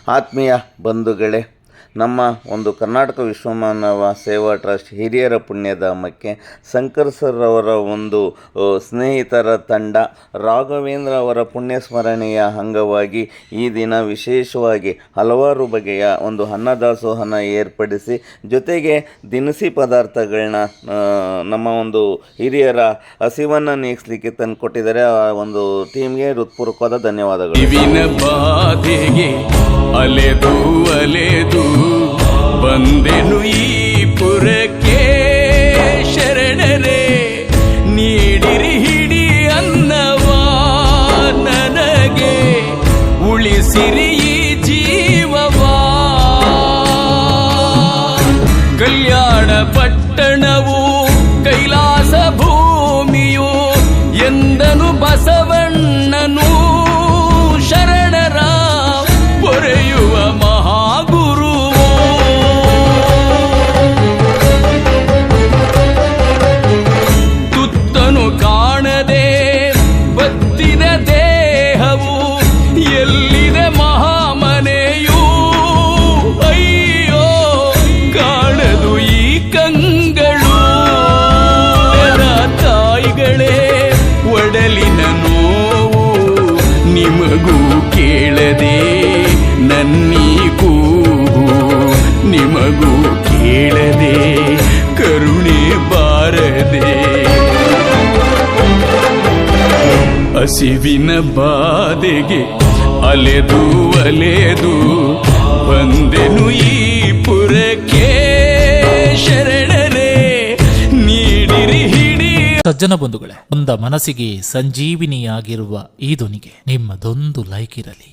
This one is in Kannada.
ಆತ್ಮೀಯ ಬಂಧುಗಳೇ, ನಮ್ಮ ಒಂದು ಕರ್ನಾಟಕ ವಿಶ್ವಮಾನವ ಸೇವಾ ಟ್ರಸ್ಟ್ ಹಿರಿಯರ ಪುಣ್ಯಧಾಮಕ್ಕೆ ಶಂಕರ್ ಸರ್ ಅವರ ಒಂದು ಸ್ನೇಹಿತರ ತಂಡ ರಾಘವೇಂದ್ರ ಅವರ ಪುಣ್ಯಸ್ಮರಣೆಯ ಅಂಗವಾಗಿ ಈ ದಿನ ವಿಶೇಷವಾಗಿ ಹಲವಾರು ಬಗೆಯ ಒಂದು ಅನ್ನದಾಸೋಹನ ಏರ್ಪಡಿಸಿ ಜೊತೆಗೆ ದಿನಸಿ ಪದಾರ್ಥಗಳನ್ನ ನಮ್ಮ ಒಂದು ಹಿರಿಯರ ಹಸಿವನ್ನು ನೀಗಿಸಲಿಕ್ಕೆ ತಂದು ಕೊಟ್ಟಿದ್ದಾರೆ. ಆ ಒಂದು ಟೀಮ್ಗೆ ಹೃತ್ಪೂರ್ವಕವಾದ ಧನ್ಯವಾದಗಳು. ಅಲೆದು ಬಂದೆನು ಈ ಪುರಕ್ಕೆ ಶರಣರೇ, ನೀಡಿರಿ ಹಿಡಿ ಅನ್ನವಾ ನನಗೆ, ಉಳಿಸಿರಿ ಈ ಜೀವವಾ. ಕಲ್ಯಾಣ ಪಟ್ಟಣವು ಕೈಲಾಸ ಭೂಮಿಯು ಎಂದನು ಬಸವಣ್ಣನು ಶರಣರ ಪೊರೆಯುವ ಮಹಾಗುರುವೋ. ತುತ್ತನು ಕಾಣದೆ ಬತ್ತಿದ ದೇಹವು ಎಲ್ಲಿದೆ ಮಹಾಮನೆಯೂ, ಅಯ್ಯೋ ಕಾಣದು ಈ ಕಂಗಳು. ತಾಯಿಗಳೇ ಒಡಲಿನ ನೋವು ನಿಮಗೂ ಕೇಳದೆ, ನನ್ನೀ ಕೂಗು ನಿಮಗೂ ಕೇಳದೆ, ಕರುಣೆ ಬಾರದೆ. ಹಸಿವಿನ ಬಾಧೆಗೆ ಅಲೆದು ಬಂದೆನು ಈ ಪುರಕ್ಕೆ ಶರಣರೇ, ನೀಡಿರಿ ಹಿಡಿ. ಸಜ್ಜನ ಬಂಧುಗಳೇ, ಒಂದ ಮನಸ್ಸಿಗೆ ಸಂಜೀವಿನಿಯಾಗಿರುವ ಈ ಧ್ವನಿಗೆ ನಿಮ್ಮದೊಂದು ಲೈಕ್ ಇರಲಿ.